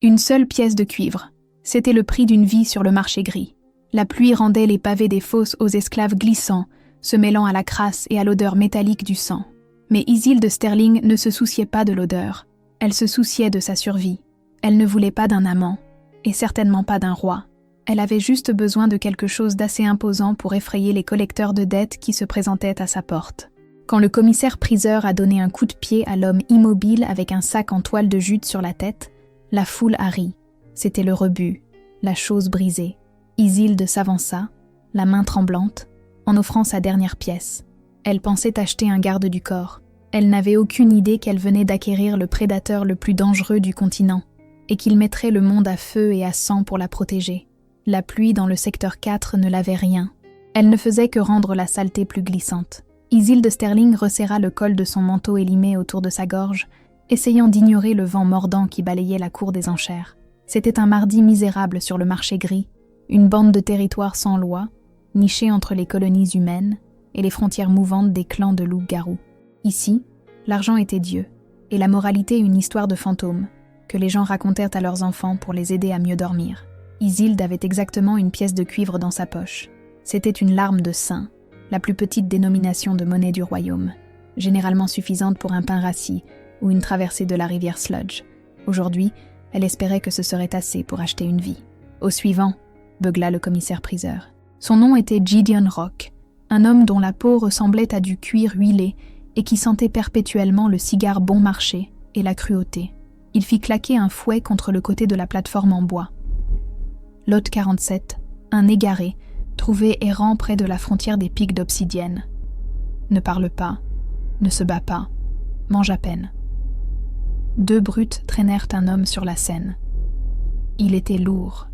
Une seule pièce de cuivre. C'était le prix d'une vie sur le marché gris. La pluie rendait les pavés des fosses aux esclaves glissants, se mêlant à la crasse et à l'odeur métallique du sang. Mais Isilde Sterling ne se souciait pas de l'odeur. Elle se souciait de sa survie. Elle ne voulait pas d'un amant, et certainement pas d'un roi. Elle avait juste besoin de quelque chose d'assez imposant pour effrayer les collecteurs de dettes qui se présentaient à sa porte. Quand le commissaire-priseur a donné un coup de pied à l'homme immobile avec un sac en toile de jute sur la tête, la foule a ri. C'était le rebut, la chose brisée. Isilde s'avança, la main tremblante, en offrant sa dernière pièce. Elle pensait acheter un garde du corps. Elle n'avait aucune idée qu'elle venait d'acquérir le prédateur le plus dangereux du continent, et qu'il mettrait le monde à feu et à sang pour la protéger. La pluie dans le secteur 4 ne lavait rien. Elle ne faisait que rendre la saleté plus glissante. Isilde Sterling resserra le col de son manteau élimé autour de sa gorge, essayant d'ignorer le vent mordant qui balayait la cour des enchères. C'était un mardi misérable sur le marché gris, une bande de territoire sans loi, nichée entre les colonies humaines et les frontières mouvantes des clans de loups-garous. Ici, l'argent était Dieu, et la moralité une histoire de fantômes, que les gens racontèrent à leurs enfants pour les aider à mieux dormir. Isilde avait exactement une pièce de cuivre dans sa poche. C'était une larme de saint, la plus petite dénomination de monnaie du royaume, généralement suffisante pour un pain rassis ou une traversée de la rivière Sludge. Aujourd'hui, elle espérait que ce serait assez pour acheter une vie. Au suivant, beugla le commissaire-priseur. Son nom était Gideon Rock, un homme dont la peau ressemblait à du cuir huilé et qui sentait perpétuellement le cigare bon marché et la cruauté. Il fit claquer un fouet contre le côté de la plateforme en bois. Lot 47, un égaré, trouvé errant près de la frontière des pics d'obsidienne. Ne parle pas, ne se bat pas, mange à peine. 2 brutes traînèrent un homme sur la scène. Il était lourd.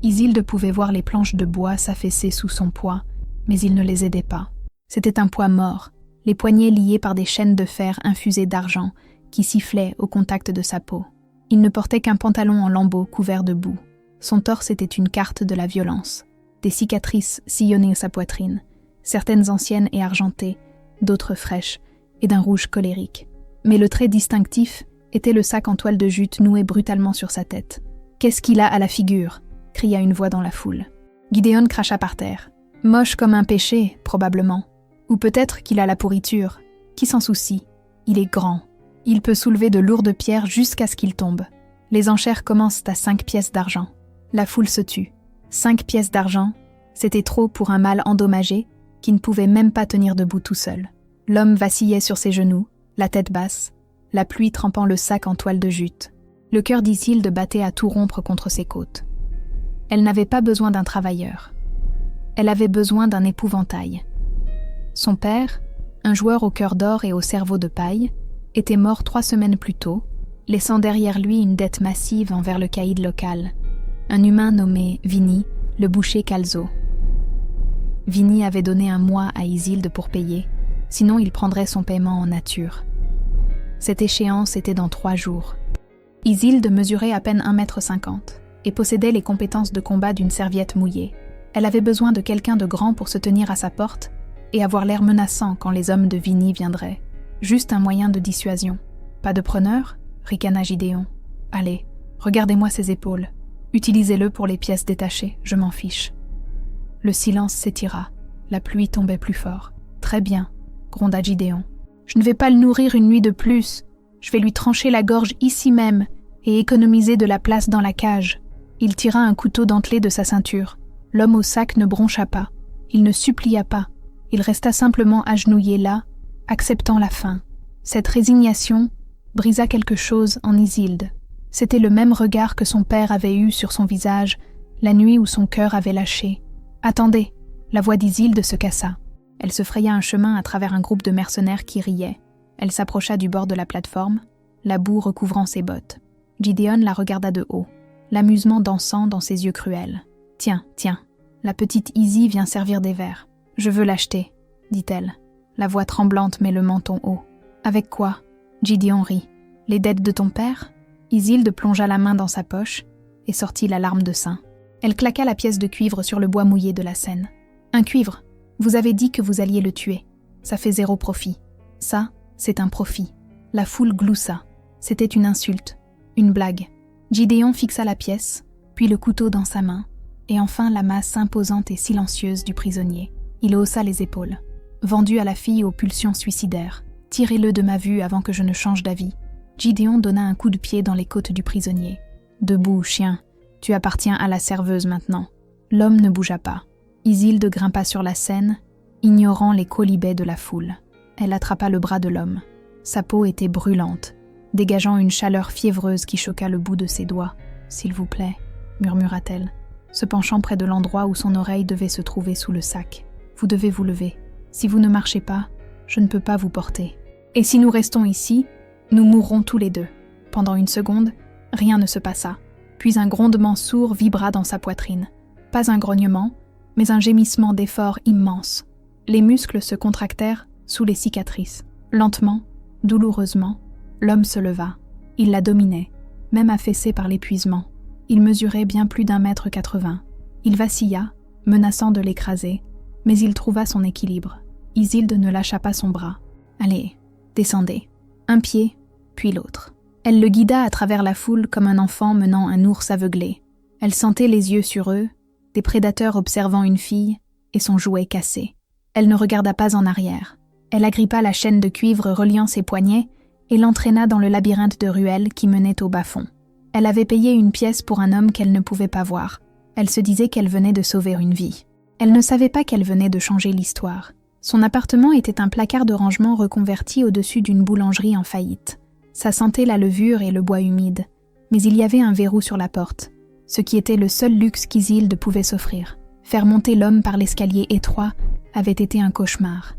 Isilde pouvait voir les planches de bois s'affaisser sous son poids, mais il ne les aidait pas. C'était un poids mort, les poignets liés par des chaînes de fer infusées d'argent qui sifflaient au contact de sa peau. Il ne portait qu'un pantalon en lambeaux couvert de boue. Son torse était une carte de la violence. Des cicatrices sillonnaient sa poitrine, certaines anciennes et argentées, d'autres fraîches et d'un rouge colérique. Mais le trait distinctif était le sac en toile de jute noué brutalement sur sa tête. « Qu'est-ce qu'il a à la figure » cria une voix dans la foule. Gideon cracha par terre. Moche comme un péché, probablement. Ou peut-être qu'il a la pourriture. Qui s'en soucie? Il est grand. Il peut soulever de lourdes pierres jusqu'à ce qu'il tombe. Les enchères commencent à 5 pièces d'argent. La foule se tut. 5 pièces d'argent, c'était trop pour un mâle endommagé qui ne pouvait même pas tenir debout tout seul. L'homme vacillait sur ses genoux, la tête basse, la pluie trempant le sac en toile de jute. Le cœur d'Isilde battait à tout rompre contre ses côtes. Elle n'avait pas besoin d'un travailleur. Elle avait besoin d'un épouvantail. Son père, un joueur au cœur d'or et au cerveau de paille, était mort 3 semaines plus tôt, laissant derrière lui une dette massive envers le caïd local, un humain nommé Vinny, le boucher Calzo. Vinny avait donné un mois à Isilde pour payer, sinon il prendrait son paiement en nature. Cette échéance était dans 3 jours. Isilde mesurait à peine 1,50 m et possédait les compétences de combat d'une serviette mouillée. Elle avait besoin de quelqu'un de grand pour se tenir à sa porte et avoir l'air menaçant quand les hommes de Vinny viendraient. Juste un moyen de dissuasion. Pas de preneur? Ricana Gideon. Allez, regardez-moi ses épaules. Utilisez-le pour les pièces détachées, je m'en fiche. Le silence s'étira. La pluie tombait plus fort. Très bien, gronda Gideon. Je ne vais pas le nourrir une nuit de plus. Je vais lui trancher la gorge ici même et économiser de la place dans la cage. Il tira un couteau dentelé de sa ceinture. L'homme au sac ne broncha pas. Il ne supplia pas. Il resta simplement agenouillé là, acceptant la faim. Cette résignation brisa quelque chose en Isilde. C'était le même regard que son père avait eu sur son visage la nuit où son cœur avait lâché. « Attendez !» La voix d'Isilde se cassa. Elle se fraya un chemin à travers un groupe de mercenaires qui riaient. Elle s'approcha du bord de la plateforme, la boue recouvrant ses bottes. Gideon la regarda de haut, l'amusement dansant dans ses yeux cruels. « Tiens, la petite Izzy vient servir des verres. Je veux l'acheter, dit-elle, la voix tremblante mais le menton haut. Avec quoi? Gideon rit. Les dettes de ton père? Isilde plongea la main dans sa poche et sortit la larme de sein. Elle claqua la pièce de cuivre sur le bois mouillé de la scène. Un cuivre. Vous avez dit que vous alliez le tuer. Ça fait 0 profit. Ça, c'est un profit. La foule gloussa. C'était une insulte. Une blague. Gideon fixa la pièce, puis le couteau dans sa main, et enfin la masse imposante et silencieuse du prisonnier. Il haussa les épaules. Vendu à la fille aux pulsions suicidaires, tirez-le de ma vue avant que je ne change d'avis. Gideon donna un coup de pied dans les côtes du prisonnier. Debout, chien, tu appartiens à la serveuse maintenant. L'homme ne bougea pas. Isilde grimpa sur la scène, ignorant les quolibets de la foule. Elle attrapa le bras de l'homme. Sa peau était brûlante, dégageant une chaleur fiévreuse qui choqua le bout de ses doigts. « S'il vous plaît », murmura-t-elle, se penchant près de l'endroit où son oreille devait se trouver sous le sac. « Vous devez vous lever. Si vous ne marchez pas, je ne peux pas vous porter. Et si nous restons ici, nous mourrons tous les deux. » Pendant une seconde, rien ne se passa. Puis un grondement sourd vibra dans sa poitrine. Pas un grognement, mais un gémissement d'effort immense. Les muscles se contractèrent sous les cicatrices. Lentement, douloureusement, l'homme se leva. Il la dominait, même affaissé par l'épuisement. Il mesurait bien plus d'1,80 m. Il vacilla, menaçant de l'écraser, mais il trouva son équilibre. Isilde ne lâcha pas son bras. « Allez, descendez. » Un pied, puis l'autre. Elle le guida à travers la foule comme un enfant menant un ours aveuglé. Elle sentait les yeux sur eux, des prédateurs observant une fille, et son jouet cassé. Elle ne regarda pas en arrière. Elle agrippa la chaîne de cuivre reliant ses poignets et l'entraîna dans le labyrinthe de ruelles qui menait au bas-fond. Elle avait payé une pièce pour un homme qu'elle ne pouvait pas voir. Elle se disait qu'elle venait de sauver une vie. Elle ne savait pas qu'elle venait de changer l'histoire. Son appartement était un placard de rangement reconverti au-dessus d'une boulangerie en faillite. Ça sentait la levure et le bois humide, mais il y avait un verrou sur la porte, ce qui était le seul luxe qu'Isilde pouvait s'offrir. Faire monter l'homme par l'escalier étroit avait été un cauchemar.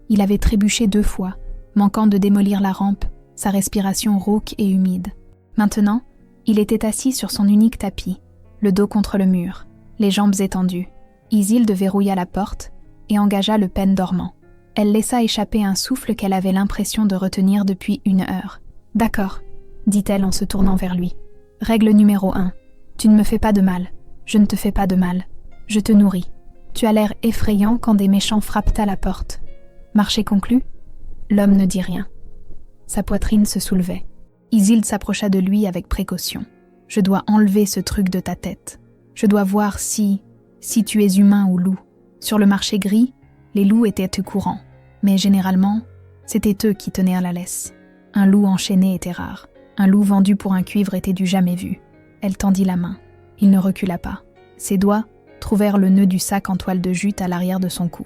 Il avait trébuché 2 fois, manquant de démolir la rampe, sa respiration rauque et humide. Maintenant, il était assis sur son unique tapis, le dos contre le mur, les jambes étendues. Isilde verrouilla la porte et engagea le pêne dormant. Elle laissa échapper un souffle qu'elle avait l'impression de retenir depuis 1 heure. « D'accord », dit-elle en se tournant vers lui. « Règle numéro 1. Tu ne me fais pas de mal. Je ne te fais pas de mal. Je te nourris. Tu as l'air effrayant quand des méchants frappent à la porte. Marché conclu ?» L'homme ne dit rien. Sa poitrine se soulevait. Isilde s'approcha de lui avec précaution. « Je dois enlever ce truc de ta tête. Je dois voir si tu es humain ou loup. » Sur le marché gris, les loups étaient courants, mais généralement, c'était eux qui tenaient à la laisse. Un loup enchaîné était rare. Un loup vendu pour un cuivre était du jamais vu. Elle tendit la main. Il ne recula pas. Ses doigts trouvèrent le nœud du sac en toile de jute à l'arrière de son cou.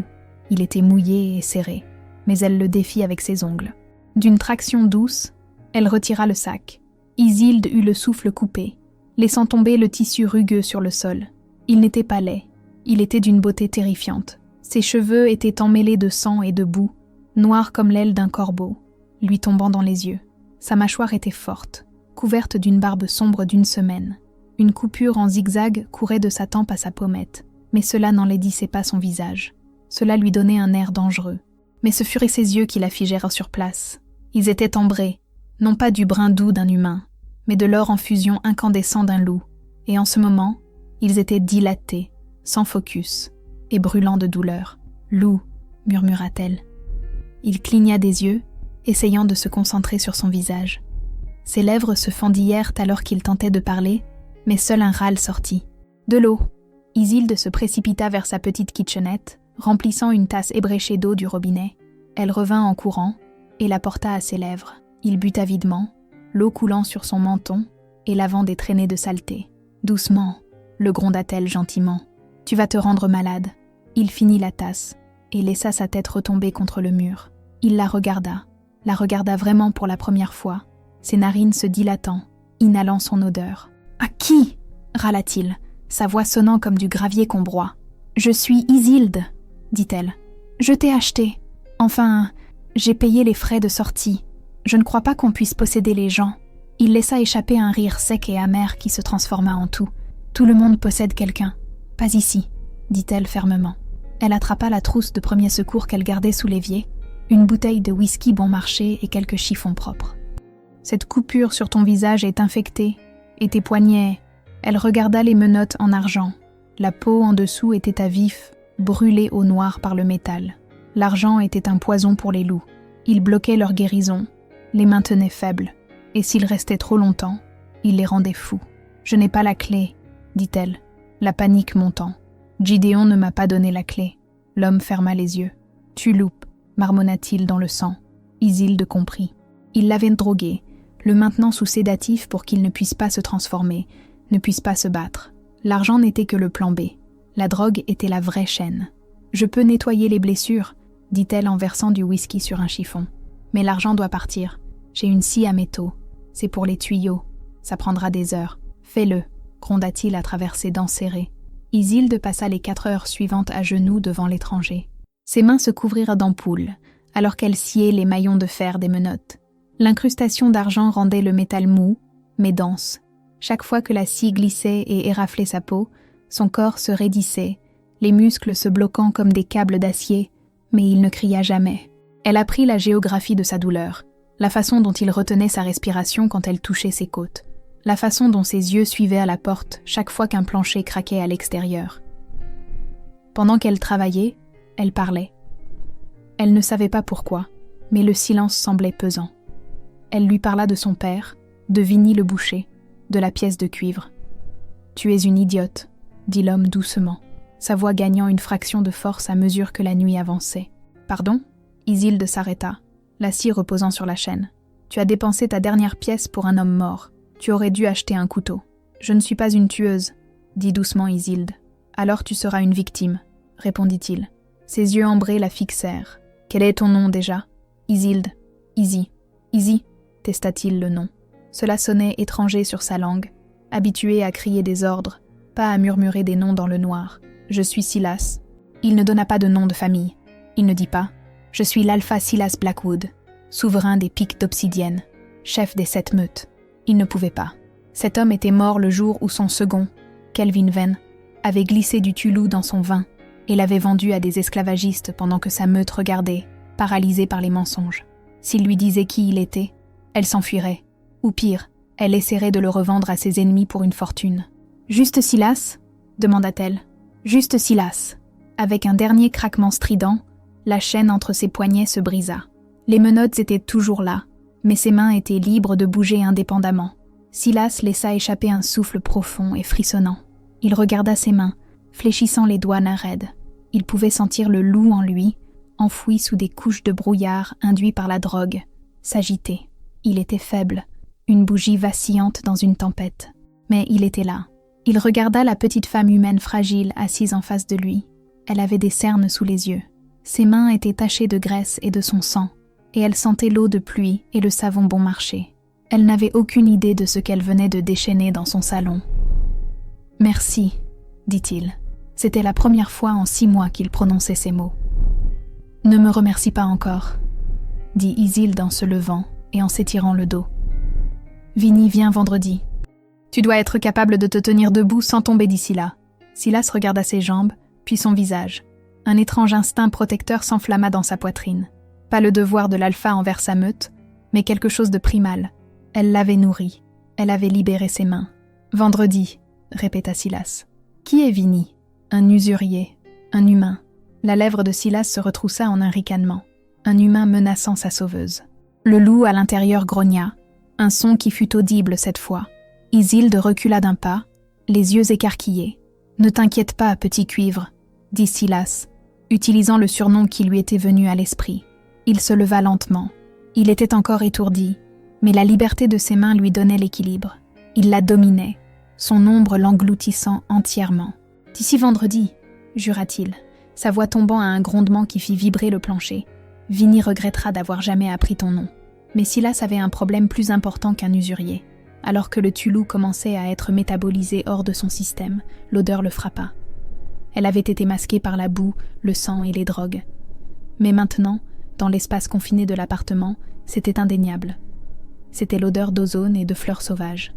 Il était mouillé et serré, mais elle le défit avec ses ongles. D'une traction douce, elle retira le sac. Isilde eut le souffle coupé, laissant tomber le tissu rugueux sur le sol. Il n'était pas laid. Il était d'une beauté terrifiante. Ses cheveux étaient emmêlés de sang et de boue, noirs comme l'aile d'un corbeau, lui tombant dans les yeux. Sa mâchoire était forte, couverte d'une barbe sombre d'1 semaine. Une coupure en zigzag courait de sa tempe à sa pommette, mais cela n'enlaidissait pas son visage. Cela lui donnait un air dangereux. Mais ce furent ses yeux qui la figèrent sur place. Ils étaient ambrés, non pas du brun doux d'un humain, mais de l'or en fusion incandescent d'un loup. Et en ce moment, ils étaient dilatés, sans focus, et brûlants de douleur. « Loup », murmura-t-elle. Il cligna des yeux, essayant de se concentrer sur son visage. Ses lèvres se fendillèrent alors qu'il tentait de parler, mais seul un râle sortit. « De l'eau !» Isilde se précipita vers sa petite kitchenette, remplissant une tasse ébréchée d'eau du robinet. Elle revint en courant et la porta à ses lèvres. Il but avidement, l'eau coulant sur son menton et lavant des traînées de saleté. « Doucement !» le gronda-t-elle gentiment. « Tu vas te rendre malade. » Il finit la tasse et laissa sa tête retomber contre le mur. Il la regarda vraiment pour la première fois, ses narines se dilatant, inhalant son odeur. « À qui ?» râla-t-il, sa voix sonnant comme du gravier qu'on broie. « Je suis Isilde, » dit-elle. « Je t'ai acheté. Enfin, j'ai payé les frais de sortie. Je ne crois pas qu'on puisse posséder les gens. » Il laissa échapper un rire sec et amer qui se transforma en tout. « Tout le monde possède quelqu'un. Pas ici, » dit-elle fermement. Elle attrapa la trousse de premier secours qu'elle gardait sous l'évier, une bouteille de whisky bon marché et quelques chiffons propres. « Cette coupure sur ton visage est infectée, et tes poignets... » Elle regarda les menottes en argent. La peau en dessous était à vif, brûlée au noir par le métal. L'argent était un poison pour les loups. Il bloquait leur guérison, les maintenait faibles, et s'ils restaient trop longtemps, Il les rendait fous. « Je n'ai pas la clé, dit-elle, la panique montant. Gideon ne m'a pas donné la clé. » L'homme ferma les yeux. « Tu loupes, marmonna-t-il dans le sang. » Isilde comprit. Il l'avait drogué, le maintenant sous sédatif pour qu'il ne puisse pas se transformer, ne puisse pas se battre. L'argent n'était que le plan B. La drogue était la vraie chaîne. « Je peux nettoyer les blessures, » dit-elle en versant du whisky sur un chiffon. « Mais l'argent doit partir. J'ai une scie à métaux. C'est pour les tuyaux. Ça prendra des heures. Fais-le, » gronda-t-il à travers ses dents serrées. Isilde passa les 4 heures suivantes à genoux devant l'étranger. Ses mains se couvrirent d'ampoules, alors qu'elle sciait les maillons de fer des menottes. L'incrustation d'argent rendait le métal mou, mais dense. Chaque fois que la scie glissait et éraflait sa peau, son corps se raidissait, les muscles se bloquant comme des câbles d'acier, mais il ne cria jamais. Elle apprit la géographie de sa douleur, la façon dont il retenait sa respiration quand elle touchait ses côtes, la façon dont ses yeux suivaient à la porte chaque fois qu'un plancher craquait à l'extérieur. Pendant qu'elle travaillait, elle parlait. Elle ne savait pas pourquoi, mais le silence semblait pesant. Elle lui parla de son père, de Vinnie le boucher, de la pièce de cuivre. « Tu es une idiote », dit l'homme doucement, sa voix gagnant une fraction de force à mesure que la nuit avançait. « Pardon ?» Isilde s'arrêta, la scie reposant sur la chaîne. « Tu as dépensé ta dernière pièce pour un homme mort. Tu aurais dû acheter un couteau. »« Je ne suis pas une tueuse, » dit doucement Isilde. « Alors tu seras une victime, » répondit-il. Ses yeux ambrés la fixèrent. « Quel est ton nom déjà ?»« Isilde. »« Izzy. »« Izzy » testa-t-il le nom. Cela sonnait étranger sur sa langue, habitué à crier des ordres, pas à murmurer des noms dans le noir. « Je suis Silas. » Il ne donna pas de nom de famille. Il ne dit pas « Je suis l'Alpha Silas Blackwood, souverain des pics d'obsidienne, chef des 7 meutes. » Il ne pouvait pas. Cet homme était mort le jour où son second, Kelvin Venn, avait glissé du tulou dans son vin et l'avait vendu à des esclavagistes pendant que sa meute regardait, paralysée par les mensonges. S'il lui disait qui il était, elle s'enfuirait. Ou pire, elle essaierait de le revendre à ses ennemis pour une fortune. « Juste Silas ?» demanda-t-elle. « Juste Silas. » Avec un dernier craquement strident, la chaîne entre ses poignets se brisa. Les menottes étaient toujours là, mais ses mains étaient libres de bouger indépendamment. Silas laissa échapper un souffle profond et frissonnant. Il regarda ses mains, fléchissant les doigts d'un raide. Il pouvait sentir le loup en lui, enfoui sous des couches de brouillard induit par la drogue, s'agiter. Il était faible, une bougie vacillante dans une tempête. Mais il était là. Il regarda la petite femme humaine fragile assise en face de lui. Elle avait des cernes sous les yeux. Ses mains étaient tachées de graisse et de son sang, et elle sentait l'eau de pluie et le savon bon marché. Elle n'avait aucune idée de ce qu'elle venait de déchaîner dans son salon. « Merci », dit-il. C'était la première fois en 6 mois qu'il prononçait ces mots. « Ne me remercie pas encore », dit Isilde en se levant et en s'étirant le dos. « Vinnie vient vendredi. Tu dois être capable de te tenir debout sans tomber d'ici là. » Silas regarda ses jambes, puis son visage. Un étrange instinct protecteur s'enflamma dans sa poitrine. Pas le devoir de l'alpha envers sa meute, mais quelque chose de primal. Elle l'avait nourri. Elle avait libéré ses mains. « Vendredi », répéta Silas. « Qui est Vinnie ? Un usurier, un humain. » La lèvre de Silas se retroussa en un ricanement. Un humain menaçant sa sauveuse. Le loup à l'intérieur grogna, un son qui fut audible cette fois. Isilde recula d'un pas, les yeux écarquillés. « Ne t'inquiète pas, petit cuivre », dit Silas, utilisant le surnom qui lui était venu à l'esprit. Il se leva lentement. Il était encore étourdi, mais la liberté de ses mains lui donnait l'équilibre. Il la dominait, son ombre l'engloutissant entièrement. « D'ici vendredi », jura-t-il, sa voix tombant à un grondement qui fit vibrer le plancher. « Vinnie regrettera d'avoir jamais appris ton nom. » Mais Silas avait un problème plus important qu'un usurier. Alors que le tulou commençait à être métabolisé hors de son système, l'odeur le frappa. Elle avait été masquée par la boue, le sang et les drogues. Mais maintenant, dans l'espace confiné de l'appartement, c'était indéniable. C'était l'odeur d'ozone et de fleurs sauvages.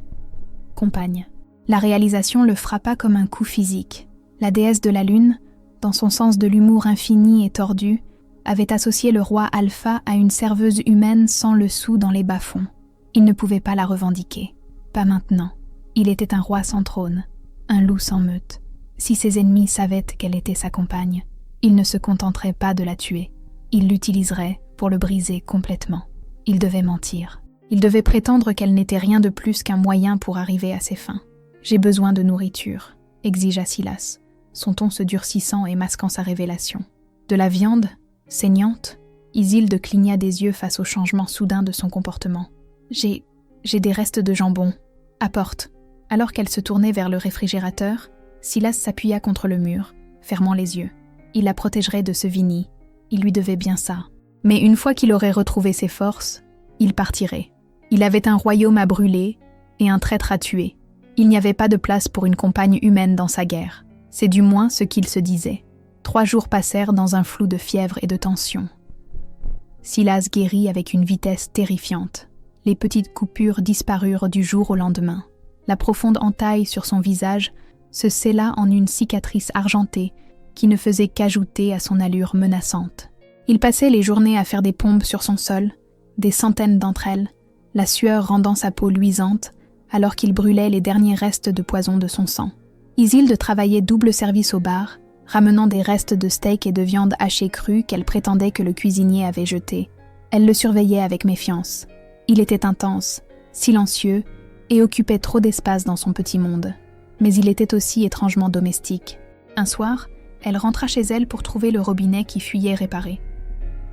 Compagne. La réalisation le frappa comme un coup physique. La déesse de la lune, dans son sens de l'humour infini et tordu, avait associé le roi Alpha à une serveuse humaine sans le sou dans les bas-fonds. Il ne pouvait pas la revendiquer. Pas maintenant. Il était un roi sans trône, un loup sans meute. Si ses ennemis savaient qu'elle était sa compagne, ils ne se contenteraient pas de la tuer. Ils l'utiliseraient pour le briser complètement. Il devait mentir. Il devait prétendre qu'elle n'était rien de plus qu'un moyen pour arriver à ses fins. « J'ai besoin de nourriture », exigea Silas, son ton se durcissant et masquant sa révélation. « De la viande, saignante ?» Isilde cligna des yeux face au changement soudain de son comportement. « J'ai des restes de jambon. Apporte. » Alors qu'elle se tournait vers le réfrigérateur, Silas s'appuya contre le mur, fermant les yeux. Il la protégerait de ce Vinny. Il lui devait bien ça. Mais une fois qu'il aurait retrouvé ses forces, il partirait. Il avait un royaume à brûler et un traître à tuer. Il n'y avait pas de place pour une compagne humaine dans sa guerre. C'est du moins ce qu'il se disait. 3 jours passèrent dans un flou de fièvre et de tension. Silas guérit avec une vitesse terrifiante. Les petites coupures disparurent du jour au lendemain. La profonde entaille sur son visage se scella en une cicatrice argentée qui ne faisait qu'ajouter à son allure menaçante. Il passait les journées à faire des pompes sur son sol, des centaines d'entre elles, la sueur rendant sa peau luisante, alors qu'il brûlait les derniers restes de poison de son sang. Isilde travaillait double service au bar, ramenant des restes de steak et de viande hachée crue qu'elle prétendait que le cuisinier avait jetés. Elle le surveillait avec méfiance. Il était intense, silencieux, et occupait trop d'espace dans son petit monde. Mais il était aussi étrangement domestique. Un soir, elle rentra chez elle pour trouver le robinet qui fuyait réparé.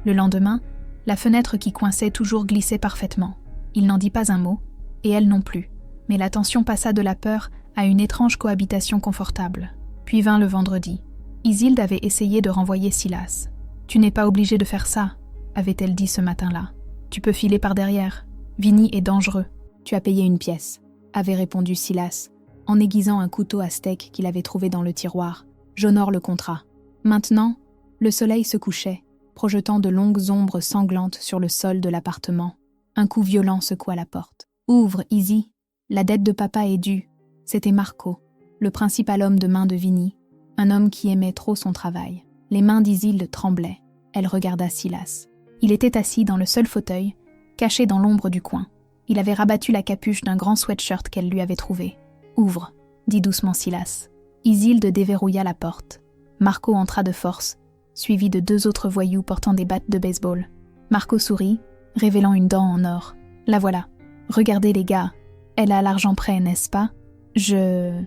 Le lendemain, la fenêtre qui coinçait toujours glissait parfaitement. Il n'en dit pas un mot, et elle non plus. Mais la tension passa de la peur à une étrange cohabitation confortable. Puis vint le vendredi. Isilde avait essayé de renvoyer Silas. « Tu n'es pas obligé de faire ça », avait-elle dit ce matin-là. « Tu peux filer par derrière. Vinny est dangereux. Tu as payé une pièce », avait répondu Silas, en aiguisant un couteau à steak qu'il avait trouvé dans le tiroir. « J'honore le contrat. » Maintenant, le soleil se couchait, projetant de longues ombres sanglantes sur le sol de l'appartement. Un coup violent secoua la porte. « Ouvre, Izzy. La dette de papa est due. » C'était Marco, le principal homme de main de Vinny, un homme qui aimait trop son travail. Les mains d'Isilde tremblaient. Elle regarda Silas. Il était assis dans le seul fauteuil, caché dans l'ombre du coin. Il avait rabattu la capuche d'un grand sweatshirt qu'elle lui avait trouvé. « Ouvre », dit doucement Silas. Isilde déverrouilla la porte. Marco entra de force, suivi de 2 autres voyous portant des battes de baseball. Marco sourit, révélant une dent en or. « La voilà. Regardez les gars. Elle a l'argent prêt, n'est-ce pas ? Je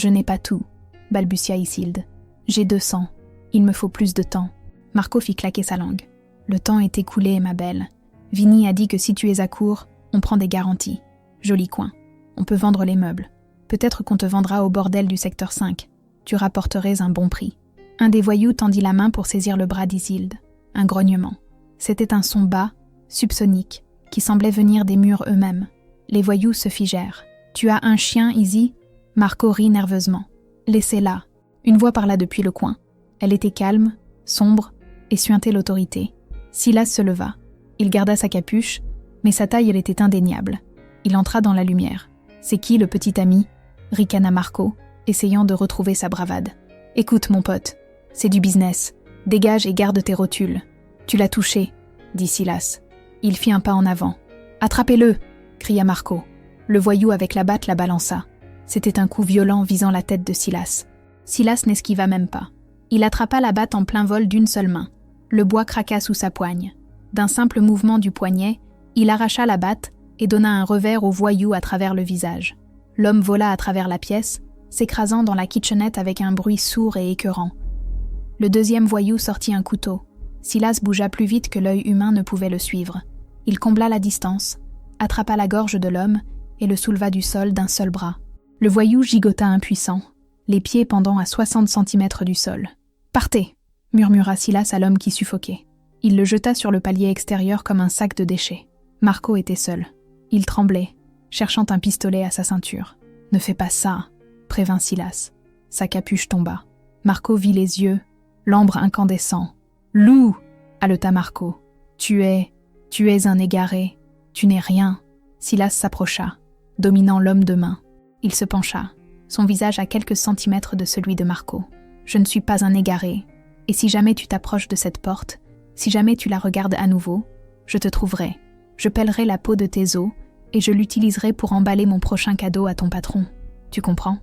n'ai pas tout, balbutia Isilde. J'ai 200. Il me faut plus de temps. » Marco fit claquer sa langue. « Le temps est écoulé, ma belle. Vinny a dit que si tu es à court, on prend des garanties. Joli coin. On peut vendre les meubles. Peut-être qu'on te vendra au bordel du secteur 5. Tu rapporterais un bon prix. » Un des voyous tendit la main pour saisir le bras d'Isilde. Un grognement. C'était un son bas, subsonique, qui semblait venir des murs eux-mêmes. Les voyous se figèrent. « Tu as un chien, Izzy ?» Marco rit nerveusement. « Laissez-la. » Une voix parla depuis le coin. Elle était calme, sombre, et suintait l'autorité. Silas se leva. Il garda sa capuche, mais sa taille elle était indéniable. Il entra dans la lumière. « C'est qui le petit ami ?» ricana Marco, essayant de retrouver sa bravade. « Écoute, mon pote, c'est du business. Dégage et garde tes rotules. »« Tu l'as touché, » dit Silas. Il fit un pas en avant. « Attrapez-le » cria Marco. Le voyou avec la batte la balança. C'était un coup violent visant la tête de Silas. Silas n'esquiva même pas. Il attrapa la batte en plein vol d'une seule main. Le bois craqua sous sa poigne. D'un simple mouvement du poignet, il arracha la batte et donna un revers au voyou à travers le visage. L'homme vola à travers la pièce, s'écrasant dans la kitchenette avec un bruit sourd et écœurant. Le deuxième voyou sortit un couteau. Silas bougea plus vite que l'œil humain ne pouvait le suivre. Il combla la distance, attrapa la gorge de l'homme et le souleva du sol d'un seul bras. Le voyou gigota impuissant, les pieds pendant à 60 centimètres du sol. « Partez !» murmura Silas à l'homme qui suffoquait. Il le jeta sur le palier extérieur comme un sac de déchets. Marco était seul. Il tremblait, cherchant un pistolet à sa ceinture. « Ne fais pas ça !» prévint Silas. Sa capuche tomba. Marco vit les yeux, l'ambre incandescent. « Loup !» haleta Marco. « Tu es un égaré. Tu n'es rien. » Silas s'approcha, dominant l'homme de main. Il se pencha, son visage à quelques centimètres de celui de Marco. « Je ne suis pas un égaré. Et si jamais tu t'approches de cette porte, si jamais tu la regardes à nouveau, je te trouverai. Je pèlerai la peau de tes os et je l'utiliserai pour emballer mon prochain cadeau à ton patron. Tu comprends ?»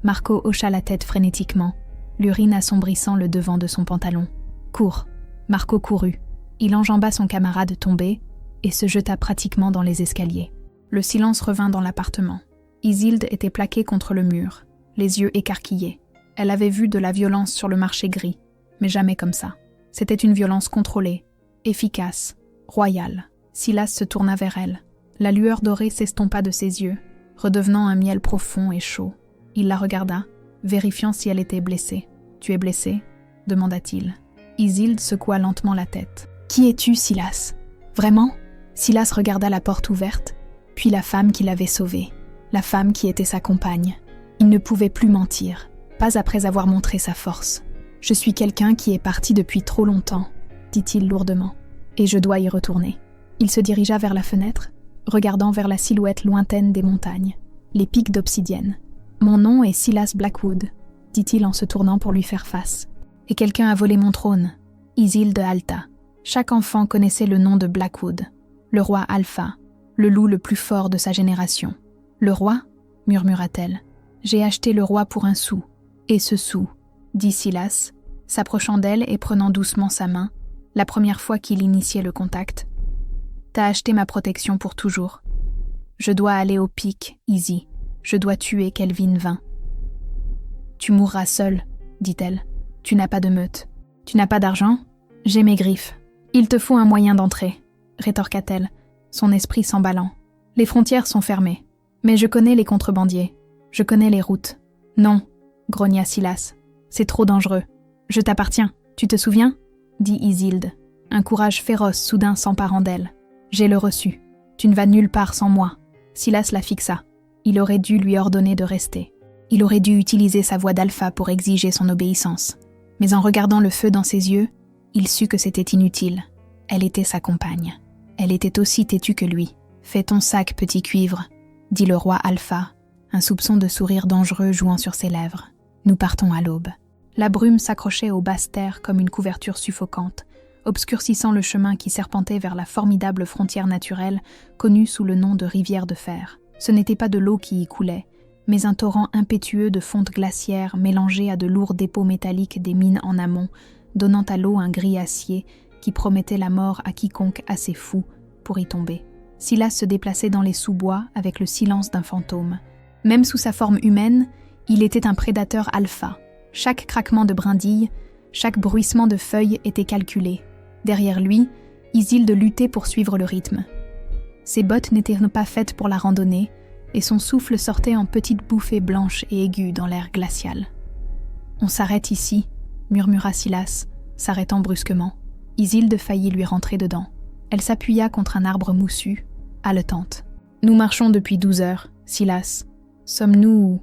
Marco hocha la tête frénétiquement, l'urine assombrissant le devant de son pantalon. « Cours !» Marco courut. Il enjamba son camarade tombé, et se jeta pratiquement dans les escaliers. Le silence revint dans l'appartement. Isilde était plaquée contre le mur, les yeux écarquillés. Elle avait vu de la violence sur le marché gris, mais jamais comme ça. C'était une violence contrôlée, efficace, royale. Silas se tourna vers elle. La lueur dorée s'estompa de ses yeux, redevenant un miel profond et chaud. Il la regarda, vérifiant si elle était blessée. « Tu es blessée ?» demanda-t-il. Isilde secoua lentement la tête. « Qui es-tu, Silas ?»« Vraiment ?» Silas regarda la porte ouverte, puis la femme qui l'avait sauvé, la femme qui était sa compagne. Il ne pouvait plus mentir, pas après avoir montré sa force. « Je suis quelqu'un qui est parti depuis trop longtemps, » dit-il lourdement, « et je dois y retourner. » Il se dirigea vers la fenêtre, regardant vers la silhouette lointaine des montagnes, les pics d'obsidienne. « Mon nom est Silas Blackwood, » dit-il en se tournant pour lui faire face. « Et quelqu'un a volé mon trône. » Isilde halta. Chaque enfant connaissait le nom de Blackwood, le roi Alpha, le loup le plus fort de sa génération. « Le roi ?» murmura-t-elle. « J'ai acheté le roi pour un sou. » « Et ce sou ?» dit Silas, s'approchant d'elle et prenant doucement sa main, la première fois qu'il initiait le contact. « T'as acheté ma protection pour toujours. Je dois aller au pic, Izzy. Je dois tuer Kelvin 20. »« Tu mourras seul, » dit-elle. « Tu n'as pas de meute. Tu n'as pas d'argent ? J'ai mes griffes. Il te faut un moyen d'entrer, » rétorqua-t-elle, son esprit s'emballant. « Les frontières sont fermées. Mais je connais les contrebandiers. Je connais les routes. »« Non, » grogna Silas. « C'est trop dangereux. Je t'appartiens, tu te souviens ?» dit Isilde. Un courage féroce soudain s'emparant d'elle. « J'ai le reçu. Tu ne vas nulle part sans moi. » Silas la fixa. Il aurait dû lui ordonner de rester. Il aurait dû utiliser sa voix d'alpha pour exiger son obéissance. Mais en regardant le feu dans ses yeux, il sut que c'était inutile. Elle était sa compagne. Elle était aussi têtue que lui. « Fais ton sac, petit cuivre, » dit le roi Alpha, un soupçon de sourire dangereux jouant sur ses lèvres. Nous partons à l'aube. La brume s'accrochait aux basses terres comme une couverture suffocante, obscurcissant le chemin qui serpentait vers la formidable frontière naturelle connue sous le nom de rivière de fer. Ce n'était pas de l'eau qui y coulait, mais un torrent impétueux de fonte glaciaire mélangé à de lourds dépôts métalliques des mines en amont, donnant à l'eau un gris acier qui promettait la mort à quiconque assez fou pour y tomber. Silas se déplaçait dans les sous-bois avec le silence d'un fantôme. Même sous sa forme humaine, il était un prédateur alpha. Chaque craquement de brindilles, chaque bruissement de feuilles était calculé. Derrière lui, Isilde luttait pour suivre le rythme. Ses bottes n'étaient pas faites pour la randonnée, et son souffle sortait en petites bouffées blanches et aiguës dans l'air glacial. « On s'arrête ici », murmura Silas, s'arrêtant brusquement. Isilde faillit lui rentrer dedans. Elle s'appuya contre un arbre moussu, haletante. « Nous marchons depuis 12 heures, Silas. Sommes-nous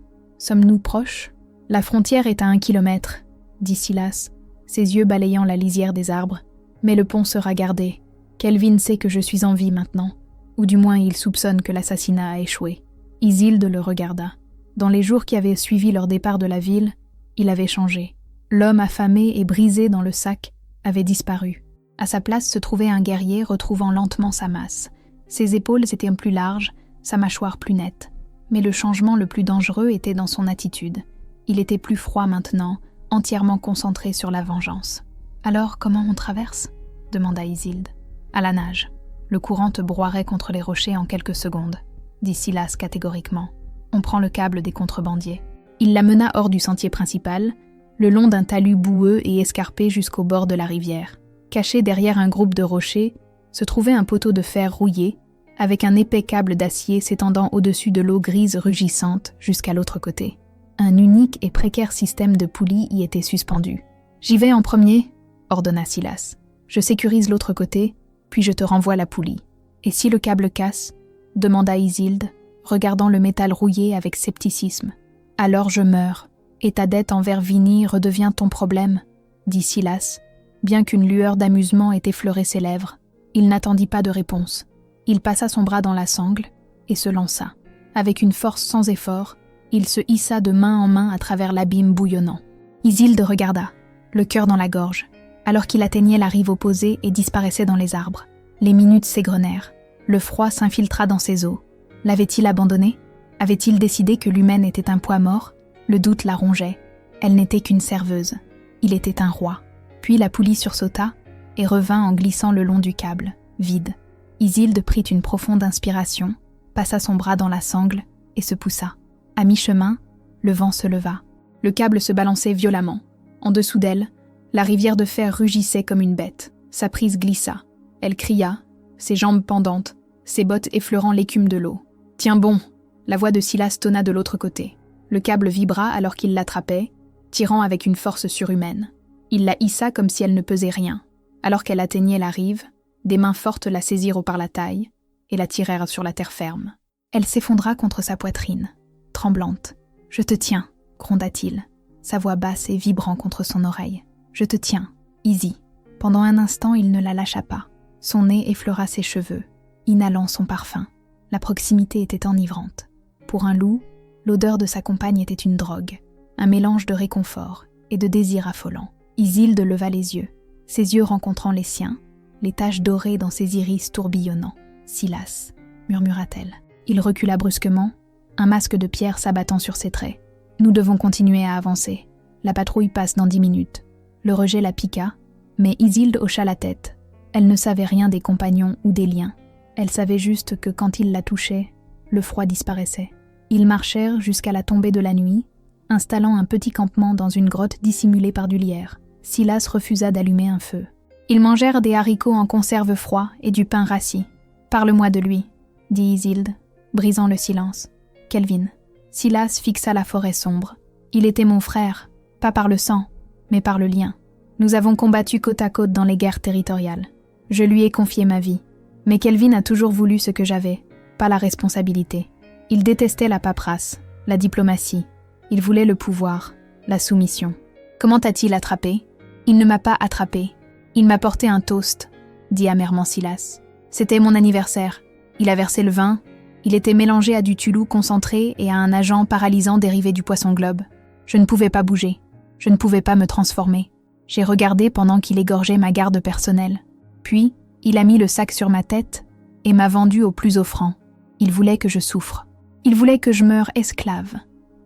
proches ? La frontière est à 1 kilomètre, dit Silas, ses yeux balayant la lisière des arbres. Mais le pont sera gardé. Kelvin sait que je suis en vie maintenant, ou du moins il soupçonne que l'assassinat a échoué. » Isilde le regarda. Dans les jours qui avaient suivi leur départ de la ville, il avait changé. L'homme affamé et brisé dans le sac avait disparu. À sa place se trouvait un guerrier retrouvant lentement sa masse. Ses épaules étaient plus larges, sa mâchoire plus nette. Mais le changement le plus dangereux était dans son attitude. Il était plus froid maintenant, entièrement concentré sur la vengeance. « Alors, comment on traverse ?» demanda Isilde. « À la nage. Le courant te broierait contre les rochers en quelques secondes, » dit Silas catégoriquement. « On prend le câble des contrebandiers. » Il la mena hors du sentier principal, le long d'un talus boueux et escarpé jusqu'au bord de la rivière. Caché derrière un groupe de rochers, se trouvait un poteau de fer rouillé, avec un épais câble d'acier s'étendant au-dessus de l'eau grise rugissante jusqu'à l'autre côté. Un unique et précaire système de poulies y était suspendu. « J'y vais en premier » ordonna Silas. « Je sécurise l'autre côté, puis je te renvoie la poulie. »« Et si le câble casse ?» demanda Isilde, regardant le métal rouillé avec scepticisme. « Alors je meurs, et ta dette envers Vinny redevient ton problème, » dit Silas, bien qu'une lueur d'amusement ait effleuré ses lèvres. Il n'attendit pas de réponse. Il passa son bras dans la sangle et se lança. Avec une force sans effort, il se hissa de main en main à travers l'abîme bouillonnant. Isilde regarda, le cœur dans la gorge, alors qu'il atteignait la rive opposée et disparaissait dans les arbres. Les minutes s'égrenèrent. Le froid s'infiltra dans ses os. L'avait-il abandonné ? Avait-il décidé que l'humaine était un poids mort ? Le doute la rongeait. Elle n'était qu'une serveuse. Il était un roi. Puis la poulie sursauta et revint en glissant le long du câble, vide. Isilde prit une profonde inspiration, passa son bras dans la sangle et se poussa. À mi-chemin, le vent se leva. Le câble se balançait violemment. En dessous d'elle, la rivière de fer rugissait comme une bête. Sa prise glissa. Elle cria, ses jambes pendantes, ses bottes effleurant l'écume de l'eau. « Tiens bon !» La voix de Silas tonna de l'autre côté. Le câble vibra alors qu'il l'attrapait, tirant avec une force surhumaine. Il la hissa comme si elle ne pesait rien. Alors qu'elle atteignait la rive, des mains fortes la saisirent par la taille et la tirèrent sur la terre ferme. Elle s'effondra contre sa poitrine, tremblante. « Je te tiens !» gronda-t-il, sa voix basse et vibrant contre son oreille. « Je te tiens, Izzy !» Pendant un instant, il ne la lâcha pas. Son nez effleura ses cheveux, inhalant son parfum. La proximité était enivrante. Pour un loup, l'odeur de sa compagne était une drogue, un mélange de réconfort et de désir affolant. Isilde leva les yeux, ses yeux rencontrant les siens, les taches dorées dans ses iris tourbillonnants. « Silas !» murmura-t-elle. Il recula brusquement, un masque de pierre s'abattant sur ses traits. « Nous devons continuer à avancer. La patrouille passe dans 10 minutes. » Le rejet la piqua, mais Isilde hocha la tête. Elle ne savait rien des compagnons ou des liens. Elle savait juste que quand il la touchait, le froid disparaissait. Ils marchèrent jusqu'à la tombée de la nuit, installant un petit campement dans une grotte dissimulée par du lierre. Silas refusa d'allumer un feu. Ils mangèrent des haricots en conserve froid et du pain rassis. « Parle-moi de lui », dit Isilde, brisant le silence. « Kelvin. » Silas fixa la forêt sombre. « Il était mon frère, pas par le sang, mais par le lien. Nous avons combattu côte à côte dans les guerres territoriales. Je lui ai confié ma vie. Mais Kelvin a toujours voulu ce que j'avais, pas la responsabilité. Il détestait la paperasse, la diplomatie. Il voulait le pouvoir, la soumission. Comment a-t-il attrapé ? Il ne m'a pas attrapé. Il m'a porté un toast, dit amèrement Silas. C'était mon anniversaire. Il a versé le vin. Il était mélangé à du Tulou concentré et à un agent paralysant dérivé du poisson globe. Je ne pouvais pas bouger. Je ne pouvais pas me transformer. J'ai regardé pendant qu'il égorgeait ma garde personnelle. Puis, il a mis le sac sur ma tête et m'a vendu au plus offrant. Il voulait que je souffre. Il voulait que je meure esclave,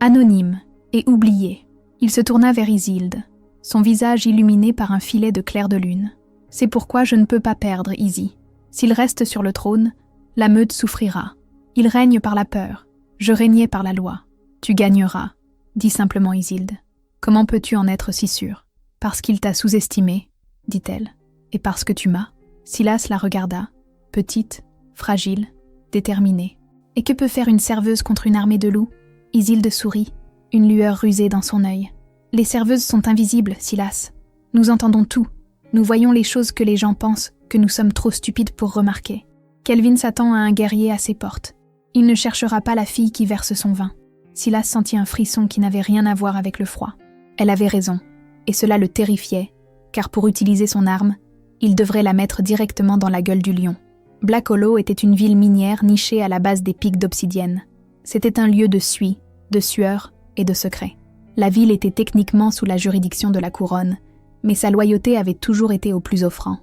anonyme et oublié. Il se tourna vers Isilde, son visage illuminé par un filet de clair de lune. C'est pourquoi je ne peux pas perdre Izzy. S'il reste sur le trône, la meute souffrira. Il règne par la peur, je régnais par la loi. Tu gagneras, dit simplement Isilde. Comment peux-tu en être si sûre ? Parce qu'il t'a sous-estimé, dit-elle, et parce que tu m'as. Silas la regarda, petite, fragile, déterminée. Et que peut faire une serveuse contre une armée de loups ? Isilde sourit, une lueur rusée dans son œil. Les serveuses sont invisibles, Silas. Nous entendons tout. Nous voyons les choses que les gens pensent que nous sommes trop stupides pour remarquer. Kelvin s'attend à un guerrier à ses portes. Il ne cherchera pas la fille qui verse son vin. Silas sentit un frisson qui n'avait rien à voir avec le froid. Elle avait raison, et cela le terrifiait, car pour utiliser son arme, il devrait la mettre directement dans la gueule du lion. Black Hollow était une ville minière nichée à la base des pics d'obsidienne. C'était un lieu de suie, de sueur et de secret. La ville était techniquement sous la juridiction de la couronne, mais sa loyauté avait toujours été au plus offrant.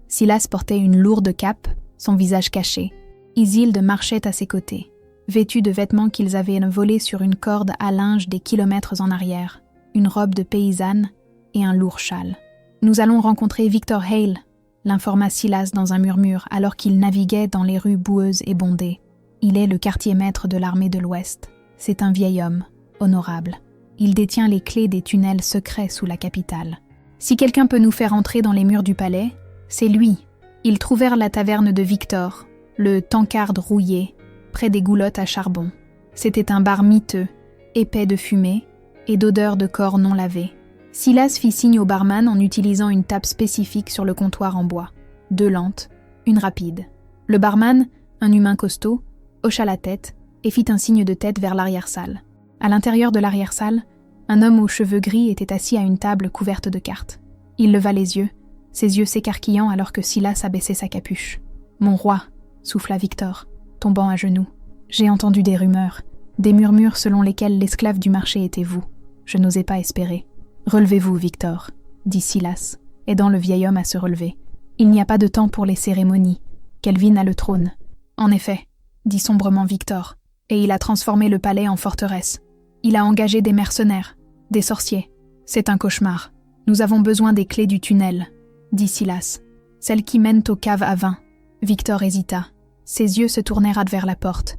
Silas portait une lourde cape, son visage caché. Isilde marchait à ses côtés, vêtue de vêtements qu'ils avaient volés sur une corde à linge des kilomètres en arrière, une robe de paysanne et un lourd châle. « Nous allons rencontrer Victor Hale », l'informa Silas dans un murmure alors qu'il naviguait dans les rues boueuses et bondées. Il est le quartier-maître de l'armée de l'Ouest. C'est un vieil homme, honorable. Il détient les clés des tunnels secrets sous la capitale. Si quelqu'un peut nous faire entrer dans les murs du palais, c'est lui. Ils trouvèrent la taverne de Victor, le tankard rouillé, près des goulottes à charbon. C'était un bar miteux, épais de fumée et d'odeur de corps non lavés. Silas fit signe au barman en utilisant une table spécifique sur le comptoir en bois. 2 lentes, une rapide. Le barman, un humain costaud, hocha la tête et fit un signe de tête vers l'arrière-salle. À l'intérieur de l'arrière-salle, un homme aux cheveux gris était assis à une table couverte de cartes. Il leva les yeux, ses yeux s'écarquillant alors que Silas abaissait sa capuche. « Mon roi », souffla Victor, tombant à genoux. « J'ai entendu des rumeurs, des murmures selon lesquels l'esclave du marché était vous. Je n'osais pas espérer. » « Relevez-vous, Victor, » dit Silas, aidant le vieil homme à se relever. « Il n'y a pas de temps pour les cérémonies. Kelvin a le trône. »« En effet, » dit sombrement Victor, « et il a transformé le palais en forteresse. Il a engagé des mercenaires, des sorciers. C'est un cauchemar. Nous avons besoin des clés du tunnel, » dit Silas, « celles qui mènent aux caves à vin. » Victor hésita. Ses yeux se tournèrent vers la porte,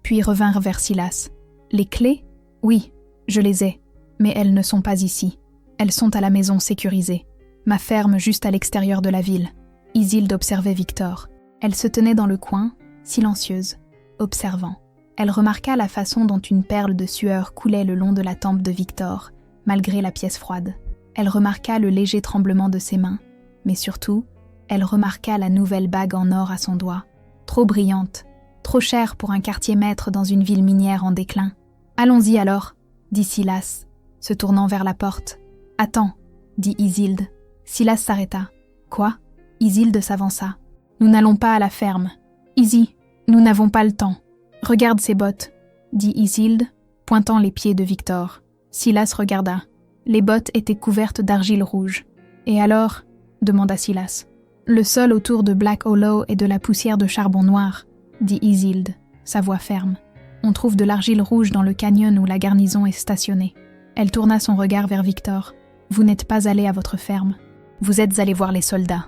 puis revinrent vers Silas. « Les clés ? Oui, je les ai, mais elles ne sont pas ici. Elles sont à la maison sécurisée, ma ferme juste à l'extérieur de la ville. » Isilde observait Victor. Elle se tenait dans le coin, silencieuse, observant. Elle remarqua la façon dont une perle de sueur coulait le long de la tempe de Victor, malgré la pièce froide. Elle remarqua le léger tremblement de ses mains, mais surtout, elle remarqua la nouvelle bague en or à son doigt, trop brillante, trop chère pour un quartier-maître dans une ville minière en déclin. « Allons-y alors, » dit Silas, se tournant vers la porte. « Attends, » dit Isilde. Silas s'arrêta. « Quoi ?» Isilde s'avança. « Nous n'allons pas à la ferme. Isi, nous n'avons pas le temps. Regarde ces bottes, » dit Isilde, pointant les pieds de Victor. Silas regarda. Les bottes étaient couvertes d'argile rouge. « Et alors ?» demanda Silas. « Le sol autour de Black Hollow est de la poussière de charbon noir, » dit Isilde, sa voix ferme. « On trouve de l'argile rouge dans le canyon où la garnison est stationnée. » Elle tourna son regard vers Victor. « Vous n'êtes pas allé à votre ferme. Vous êtes allé voir les soldats. »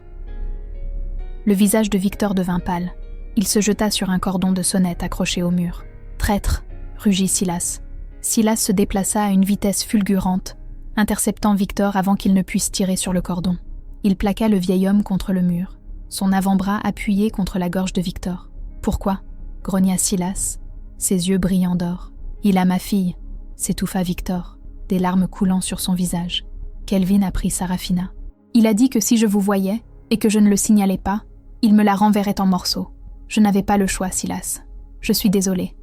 Le visage de Victor devint pâle. Il se jeta sur un cordon de sonnette accroché au mur. « Traître !» rugit Silas. Silas se déplaça à une vitesse fulgurante, interceptant Victor avant qu'il ne puisse tirer sur le cordon. Il plaqua le vieil homme contre le mur, son avant-bras appuyé contre la gorge de Victor. « Pourquoi ?» grogna Silas, ses yeux brillants d'or. « Il a ma fille !» s'étouffa Victor, des larmes coulant sur son visage. Kelvin apprit Sarafina. « Il a dit que si je vous voyais, et que je ne le signalais pas, il me la renverrait en morceaux. Je n'avais pas le choix, Silas. Je suis désolé. »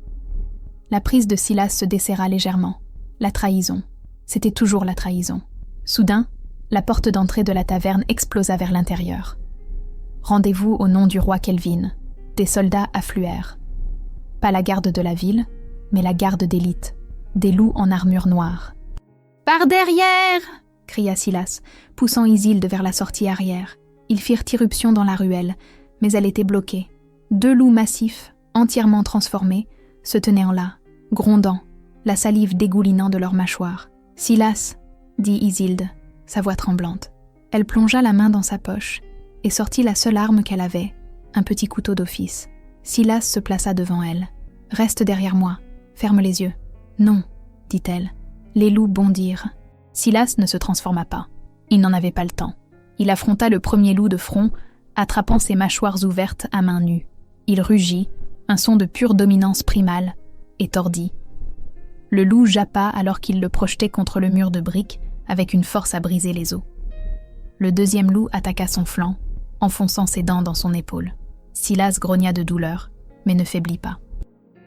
La prise de Silas se desserra légèrement. La trahison. C'était toujours la trahison. Soudain, la porte d'entrée de la taverne explosa vers l'intérieur. Rendez-vous au nom du roi Kelvin. Des soldats affluèrent. Pas la garde de la ville, mais la garde d'élite. Des loups en armure noire. « Par derrière !» cria Silas, poussant Isilde vers la sortie arrière. Ils firent irruption dans la ruelle, mais elle était bloquée. 2 loups massifs, entièrement transformés, se tenaient là, grondant, la salive dégoulinant de leurs mâchoires. « Silas !» dit Isilde, sa voix tremblante. Elle plongea la main dans sa poche et sortit la seule arme qu'elle avait, un petit couteau d'office. Silas se plaça devant elle. « Reste derrière moi, ferme les yeux. »« Non, » dit-elle. Les loups bondirent. Silas ne se transforma pas. Il n'en avait pas le temps. Il affronta le premier loup de front, attrapant ses mâchoires ouvertes à main nue. Il rugit, un son de pure dominance primale, et tordit. Le loup jappa alors qu'il le projetait contre le mur de briques avec une force à briser les os. Le deuxième loup attaqua son flanc, enfonçant ses dents dans son épaule. Silas grogna de douleur, mais ne faiblit pas.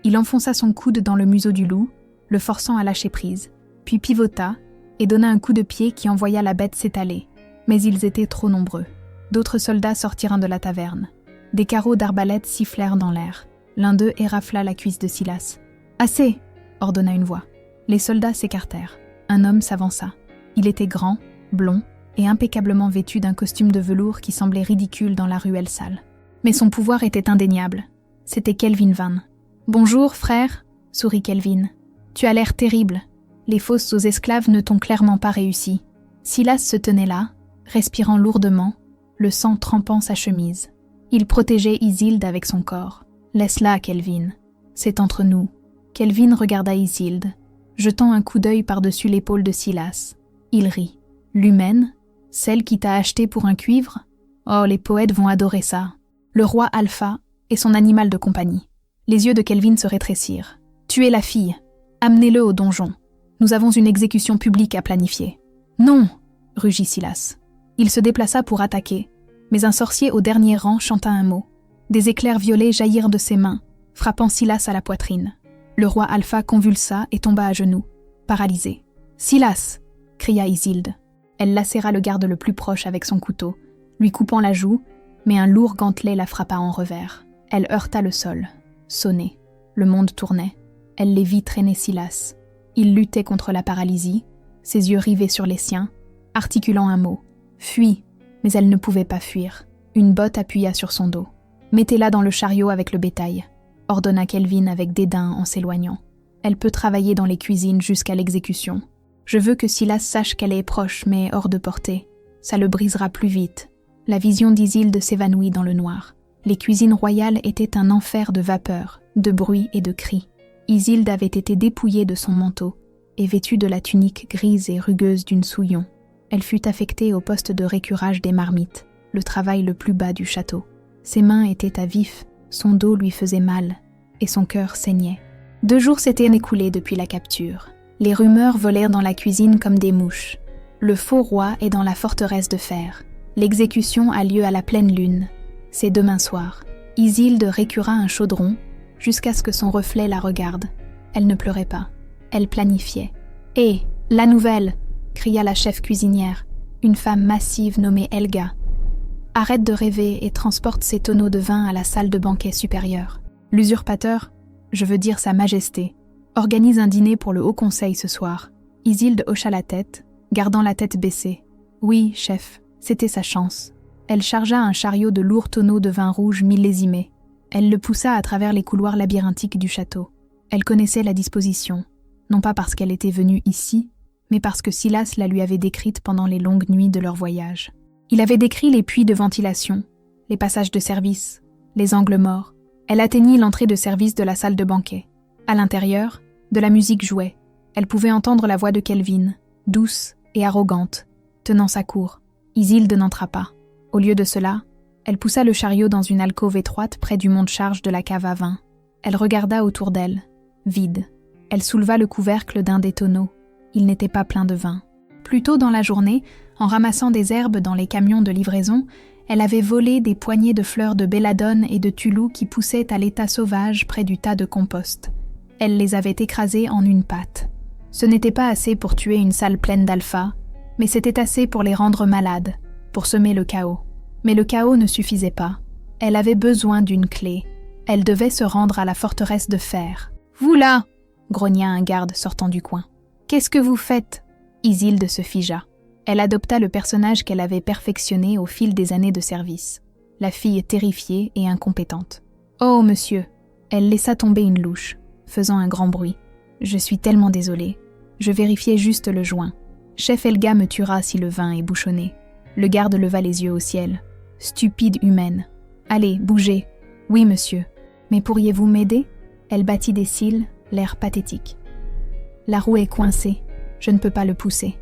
Il enfonça son coude dans le museau du loup, le forçant à lâcher prise, puis pivota et donna un coup de pied qui envoya la bête s'étaler. Mais ils étaient trop nombreux. D'autres soldats sortirent de la taverne. Des carreaux d'arbalète sifflèrent dans l'air. L'un d'eux érafla la cuisse de Silas. « Assez !» ordonna une voix. Les soldats s'écartèrent. Un homme s'avança. Il était grand, blond et impeccablement vêtu d'un costume de velours qui semblait ridicule dans la ruelle sale. Mais son pouvoir était indéniable. C'était Kelvin Van. « Bonjour, frère !» sourit Kelvin. « Tu as l'air terrible. Les fosses aux esclaves ne t'ont clairement pas réussi. » Silas se tenait là, respirant lourdement, le sang trempant sa chemise. Il protégeait Isilde avec son corps. « Laisse-la, Kelvin. C'est entre nous. » Kelvin regarda Isilde, jetant un coup d'œil par-dessus l'épaule de Silas. Il rit. « L'humaine ? Celle qui t'a acheté pour un cuivre ? Oh, les poètes vont adorer ça. Le roi Alpha et son animal de compagnie. » Les yeux de Kelvin se rétrécirent. « Tuez la fille. Amenez-le au donjon. Nous avons une exécution publique à planifier. »« Non !» rugit Silas. Il se déplaça pour attaquer, mais un sorcier au dernier rang chanta un mot. Des éclairs violets jaillirent de ses mains, frappant Silas à la poitrine. Le roi Alpha convulsa et tomba à genoux, paralysé. « Silas !» cria Isilde. Elle lacéra le garde le plus proche avec son couteau, lui coupant la joue, mais un lourd gantelet la frappa en revers. Elle heurta le sol, sonnait. Le monde tournait. Elle les vit traîner Silas. Il luttait contre la paralysie, ses yeux rivés sur les siens, articulant un mot. « Fuis !» Mais elle ne pouvait pas fuir. Une botte appuya sur son dos. « Mettez-la dans le chariot avec le bétail », ordonna Kelvin avec dédain en s'éloignant. « Elle peut travailler dans les cuisines jusqu'à l'exécution. Je veux que Silas sache qu'elle est proche, mais hors de portée. Ça le brisera plus vite. » La vision d'Isilde s'évanouit dans le noir. Les cuisines royales étaient un enfer de vapeur, de bruit et de cris. Isilde avait été dépouillée de son manteau et vêtue de la tunique grise et rugueuse d'une souillon. Elle fut affectée au poste de récurage des marmites, le travail le plus bas du château. Ses mains étaient à vif, son dos lui faisait mal, et son cœur saignait. 2 jours s'étaient écoulés depuis la capture. Les rumeurs volèrent dans la cuisine comme des mouches. Le faux roi est dans la forteresse de fer. L'exécution a lieu à la pleine lune. C'est demain soir. Isilde récura un chaudron jusqu'à ce que son reflet la regarde. Elle ne pleurait pas. Elle planifiait. « Hé, la nouvelle !» cria la chef cuisinière, une femme massive nommée Helga. « Arrête de rêver et transporte ces tonneaux de vin à la salle de banquet supérieure. L'usurpateur, je veux dire sa majesté, organise un dîner pour le Haut Conseil ce soir. » Isilde hocha la tête, gardant la tête baissée. Oui, chef, c'était sa chance. Elle chargea un chariot de lourds tonneaux de vin rouge millésimés. Elle le poussa à travers les couloirs labyrinthiques du château. Elle connaissait la disposition, non pas parce qu'elle était venue ici, mais parce que Silas la lui avait décrite pendant les longues nuits de leur voyage. Il avait décrit les puits de ventilation, les passages de service, les angles morts. Elle atteignit l'entrée de service de la salle de banquet. À l'intérieur, de la musique jouait. Elle pouvait entendre la voix de Kelvin, douce et arrogante, tenant sa cour. Isilde n'entra pas. Au lieu de cela, elle poussa le chariot dans une alcôve étroite près du monte-charge de la cave à vin. Elle regarda autour d'elle, vide. Elle souleva le couvercle d'un des tonneaux. Il n'était pas plein de vin. Plus tôt dans la journée, en ramassant des herbes dans les camions de livraison, elle avait volé des poignées de fleurs de belladone et de tulou qui poussaient à l'état sauvage près du tas de compost. Elle les avait écrasées en une pâte. Ce n'était pas assez pour tuer une salle pleine d'alpha, mais c'était assez pour les rendre malades, pour semer le chaos. Mais le chaos ne suffisait pas. Elle avait besoin d'une clé. Elle devait se rendre à la forteresse de fer. « Vous là !» grogna un garde sortant du coin. « Qu'est-ce que vous faites ?» Isilde se figea. Elle adopta le personnage qu'elle avait perfectionné au fil des années de service. La fille terrifiée et incompétente. « Oh, monsieur !» Elle laissa tomber une louche, faisant un grand bruit. « Je suis tellement désolée. Je vérifiais juste le joint. Chef Helga me tuera si le vin est bouchonné. » Le garde leva les yeux au ciel. « Stupide humaine. Allez, bougez. »« Oui, monsieur. Mais pourriez-vous m'aider ?» Elle battit des cils, l'air pathétique. « La roue est coincée. Je ne peux pas le pousser. »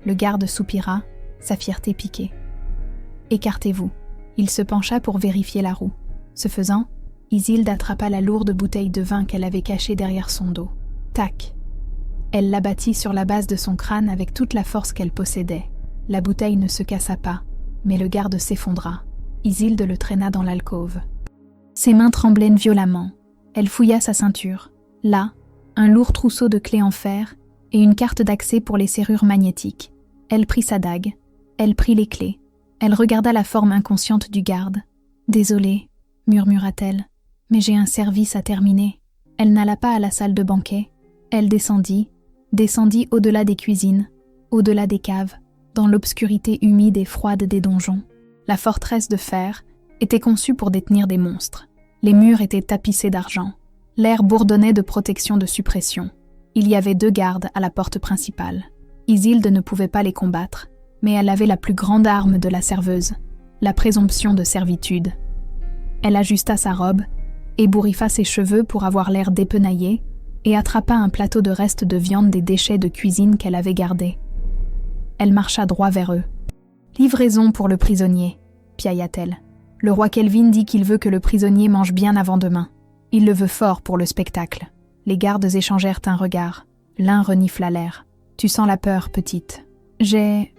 Le garde soupira, sa fierté piquée. « Écartez-vous. » Il se pencha pour vérifier la roue. Ce faisant, Isilde attrapa la lourde bouteille de vin qu'elle avait cachée derrière son dos. Tac. Elle l'abattit sur la base de son crâne avec toute la force qu'elle possédait. La bouteille ne se cassa pas, mais le garde s'effondra. Isilde le traîna dans l'alcôve. Ses mains tremblaient violemment. Elle fouilla sa ceinture. Là, un lourd trousseau de clés en fer et une carte d'accès pour les serrures magnétiques. Elle prit sa dague. Elle prit les clés. Elle regarda la forme inconsciente du garde. « Désolée, » murmura-t-elle, « mais j'ai un service à terminer. » Elle n'alla pas à la salle de banquet. Elle descendit au-delà des cuisines, au-delà des caves, dans l'obscurité humide et froide des donjons. La forteresse de fer était conçue pour détenir des monstres. Les murs étaient tapissés d'argent. L'air bourdonnait de protection de suppression. Il y avait 2 gardes à la porte principale. Isilde ne pouvait pas les combattre, mais elle avait la plus grande arme de la serveuse, la présomption de servitude. Elle ajusta sa robe, ébouriffa ses cheveux pour avoir l'air dépenaillé et attrapa un plateau de restes de viande des déchets de cuisine qu'elle avait gardés. Elle marcha droit vers eux. « Livraison pour le prisonnier », piailla-t-elle. « Le roi Kelvin dit qu'il veut que le prisonnier mange bien avant demain. Il le veut fort pour le spectacle. » Les gardes échangèrent un regard. L'un renifla l'air. « Tu sens la peur, petite. »« J'ai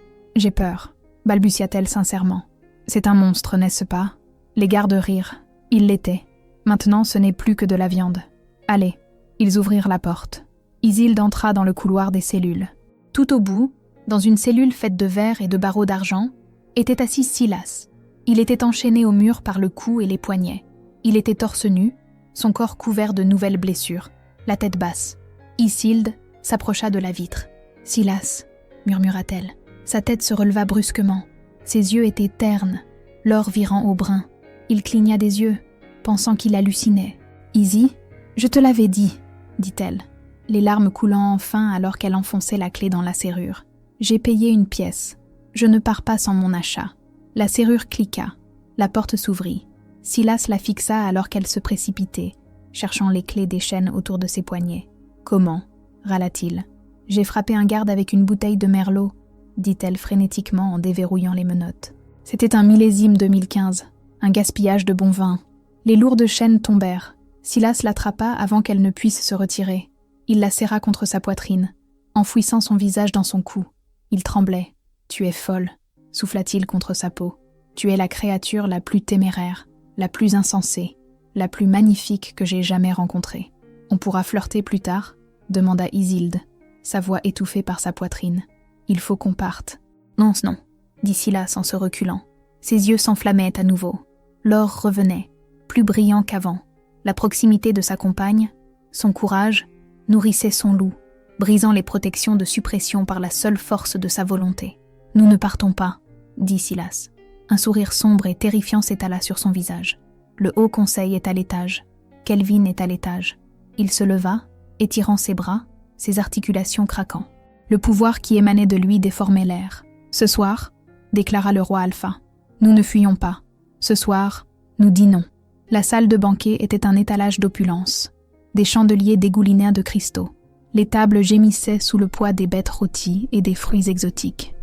peur, » balbutia-t-elle sincèrement. « C'est un monstre, n'est-ce pas ?» Les gardes rirent. Il l'était. Maintenant, ce n'est plus que de la viande. « Allez. » Ils ouvrirent la porte. Isilde entra dans le couloir des cellules. Tout au bout, dans une cellule faite de verre et de barreaux d'argent, était assis Silas. Il était enchaîné au mur par le cou et les poignets. Il était torse nu, son corps couvert de nouvelles blessures, la tête basse. Isilde s'approcha de la vitre. « Silas » murmura-t-elle. Sa tête se releva brusquement. Ses yeux étaient ternes, l'or virant au brun. Il cligna des yeux, pensant qu'il hallucinait. « Izzy, je te l'avais dit » dit-elle, les larmes coulant enfin alors qu'elle enfonçait la clé dans la serrure. « J'ai payé une pièce. Je ne pars pas sans mon achat. » La serrure cliqua. La porte s'ouvrit. Silas la fixa alors qu'elle se précipitait, cherchant les clés des chaînes autour de ses poignets. « Comment » râla-t-il. « J'ai frappé un garde avec une bouteille de merlot », dit-elle frénétiquement en déverrouillant les menottes. C'était un millésime 2015, un gaspillage de bon vin. Les lourdes chaînes tombèrent. Silas l'attrapa avant qu'elle ne puisse se retirer. Il la serra contre sa poitrine, enfouissant son visage dans son cou. Il tremblait. « Tu es folle », souffla-t-il contre sa peau. « Tu es la créature la plus téméraire, la plus insensée, la plus magnifique que j'ai jamais rencontrée. On pourra flirter plus tard ?» demanda Isilde, sa voix étouffée par sa poitrine. « Il faut qu'on parte. »« Non, non », dit Silas en se reculant. Ses yeux s'enflammaient à nouveau. L'or revenait, plus brillant qu'avant. La proximité de sa compagne, son courage, nourrissait son loup, brisant les protections de suppression par la seule force de sa volonté. « Nous ne partons pas », dit Silas. Un sourire sombre et terrifiant s'étala sur son visage. Le haut conseil est à l'étage. Kelvin est à l'étage. Il se leva, étirant ses bras, ses articulations craquant. Le pouvoir qui émanait de lui déformait l'air. « Ce soir, » déclara le roi Alpha, « nous ne fuyons pas. Ce soir, nous dînons. » La salle de banquet était un étalage d'opulence. Des chandeliers dégoulinèrent de cristaux. Les tables gémissaient sous le poids des bêtes rôties et des fruits exotiques.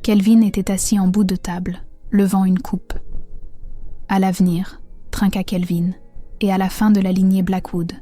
Kelvin était assis en bout de table, levant une coupe. « À l'avenir », trinqua Kelvin, et à la fin de la lignée Blackwood.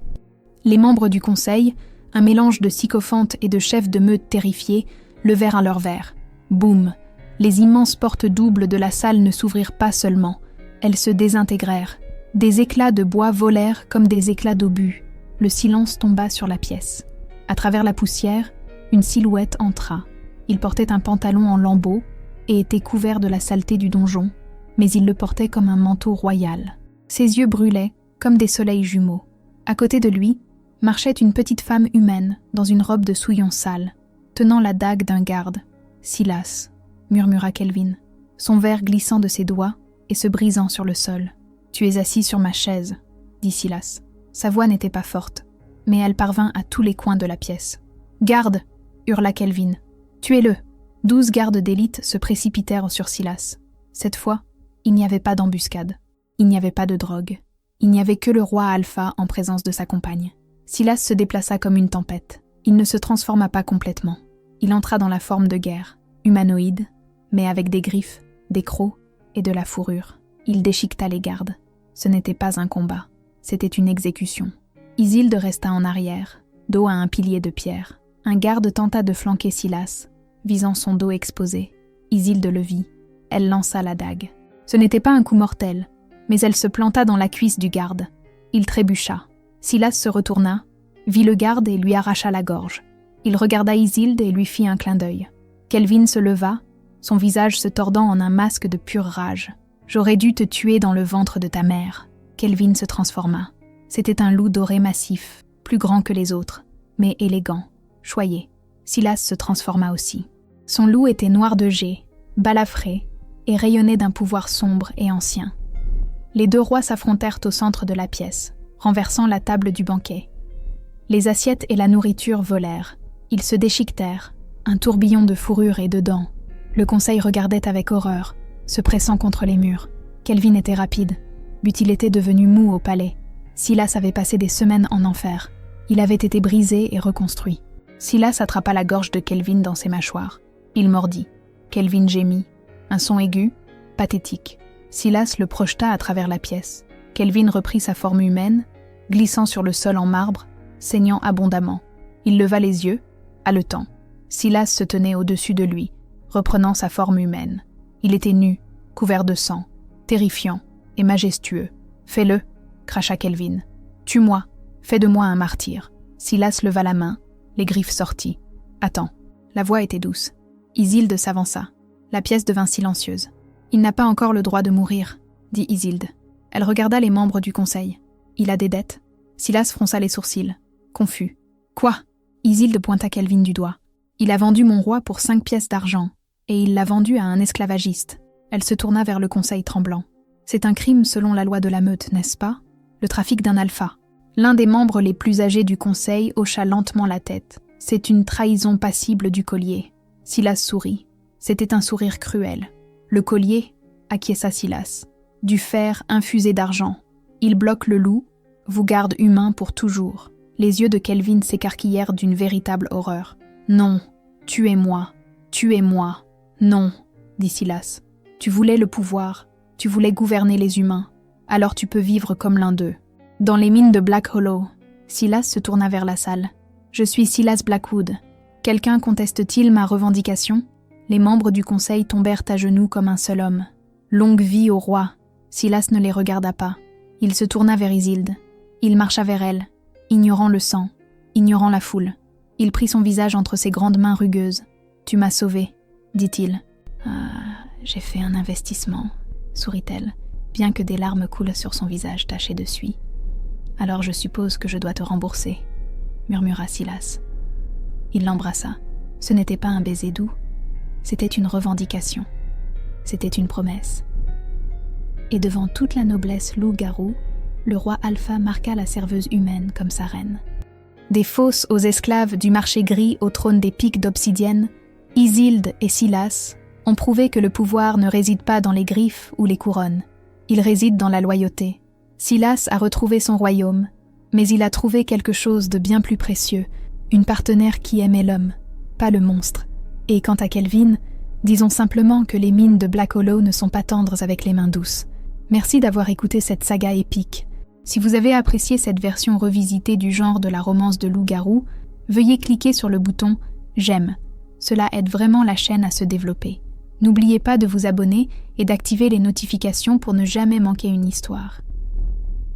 Les membres du conseil, un mélange de sycophantes et de chefs de meute terrifiés, levèrent leurs verres. Boum! Les immenses portes doubles de la salle ne s'ouvrirent pas seulement, elles se désintégrèrent. Des éclats de bois volèrent comme des éclats d'obus. Le silence tomba sur la pièce. À travers la poussière, une silhouette entra. Il portait un pantalon en lambeaux et était couvert de la saleté du donjon, mais il le portait comme un manteau royal. Ses yeux brûlaient comme des soleils jumeaux. À côté de lui, marchait une petite femme humaine dans une robe de souillon sale, tenant la dague d'un garde. « Silas », murmura Kelvin, son verre glissant de ses doigts et se brisant sur le sol. « Tu es assis sur ma chaise », dit Silas. Sa voix n'était pas forte, mais elle parvint à tous les coins de la pièce. « Garde !» hurla Kelvin. « Tuez-le !» 12 gardes d'élite se précipitèrent sur Silas. Cette fois, il n'y avait pas d'embuscade. Il n'y avait pas de drogue. Il n'y avait que le roi Alpha en présence de sa compagne. Silas se déplaça comme une tempête. Il ne se transforma pas complètement. Il entra dans la forme de guerre, humanoïde, mais avec des griffes, des crocs et de la fourrure. Il déchiqueta les gardes. Ce n'était pas un combat, c'était une exécution. Isilde resta en arrière, dos à un pilier de pierre. Un garde tenta de flanquer Silas, visant son dos exposé. Isilde le vit. Elle lança la dague. Ce n'était pas un coup mortel, mais elle se planta dans la cuisse du garde. Il trébucha. Silas se retourna, vit le garde et lui arracha la gorge. Il regarda Isilde et lui fit un clin d'œil. Kelvin se leva, son visage se tordant en un masque de pure rage. « J'aurais dû te tuer dans le ventre de ta mère. » Kelvin se transforma. C'était un loup doré massif, plus grand que les autres, mais élégant, choyé. Silas se transforma aussi. Son loup était noir de jais, balafré, et rayonnait d'un pouvoir sombre et ancien. Les deux rois s'affrontèrent au centre de la pièce, renversant la table du banquet. Les assiettes et la nourriture volèrent. Ils se déchiquetèrent, un tourbillon de fourrure et de dents. Le conseil regardait avec horreur, se pressant contre les murs. Kelvin était rapide, but il était devenu mou au palais. Silas avait passé des semaines en enfer. Il avait été brisé et reconstruit. Silas attrapa la gorge de Kelvin dans ses mâchoires. Il mordit. Kelvin gémit. Un son aigu, pathétique. Silas le projeta à travers la pièce. Kelvin reprit sa forme humaine, glissant sur le sol en marbre, saignant abondamment. Il leva les yeux, haletant. Silas se tenait au-dessus de lui, reprenant sa forme humaine. Il était nu, couvert de sang, terrifiant et majestueux. « Fais-le » cracha Kelvin. « Tue-moi, fais de moi un martyr. » Silas leva la main, les griffes sorties. « Attends. » La voix était douce. Isilde s'avança. La pièce devint silencieuse. « Il n'a pas encore le droit de mourir, » dit Isilde. Elle regarda les membres du conseil. « Il a des dettes ?» Silas fronça les sourcils, confus. « Quoi ?» Isilde pointa Kelvin du doigt. « Il a vendu mon roi pour 5 pièces d'argent, et il l'a vendu à un esclavagiste. » Elle se tourna vers le conseil tremblant. « C'est un crime selon la loi de la meute, n'est-ce pas ? Le trafic d'un alpha. » L'un des membres les plus âgés du conseil hocha lentement la tête. « C'est une trahison passible du collier. » Silas sourit. C'était un sourire cruel. « Le collier » acquiesça Silas. « du fer infusé d'argent. Il bloque le loup, vous garde humain pour toujours. Les yeux de Kelvin s'écarquillèrent d'une véritable horreur. « Non, tuez-moi, tuez-moi, non, » dit Silas. « Tu voulais le pouvoir, tu voulais gouverner les humains, alors tu peux vivre comme l'un d'eux. » Dans les mines de Black Hollow, Silas se tourna vers la salle. « Je suis Silas Blackwood. Quelqu'un conteste-t-il ma revendication ?» Les membres du conseil tombèrent à genoux comme un seul homme. « Longue vie au roi !» Silas ne les regarda pas. Il se tourna vers Isilde. Il marcha vers elle, ignorant le sang, ignorant la foule. Il prit son visage entre ses grandes mains rugueuses. « Tu m'as sauvé, » dit-il. « Ah, j'ai fait un investissement, » sourit-elle, bien que des larmes coulent sur son visage taché de suie. « Alors je suppose que je dois te rembourser, » murmura Silas. Il l'embrassa. Ce n'était pas un baiser doux, c'était une revendication. C'était une promesse. Et devant toute la noblesse loup-garou, le roi Alpha marqua la serveuse humaine comme sa reine. Des fosses aux esclaves du marché gris au trône des pics d'obsidienne, Isilde et Silas ont prouvé que le pouvoir ne réside pas dans les griffes ou les couronnes. Il réside dans la loyauté. Silas a retrouvé son royaume, mais il a trouvé quelque chose de bien plus précieux, une partenaire qui aimait l'homme, pas le monstre. Et quant à Kelvin, disons simplement que les mines de Black Hollow ne sont pas tendres avec les mains douces. Merci d'avoir écouté cette saga épique. Si vous avez apprécié cette version revisitée du genre de la romance de loup-garou, veuillez cliquer sur le bouton « J'aime ». Cela aide vraiment la chaîne à se développer. N'oubliez pas de vous abonner et d'activer les notifications pour ne jamais manquer une histoire.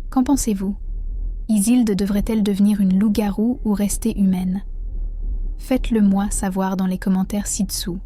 Qu'en pensez-vous ? Isilde devrait-elle devenir une loup-garou ou rester humaine ? Faites-le moi savoir dans les commentaires ci-dessous.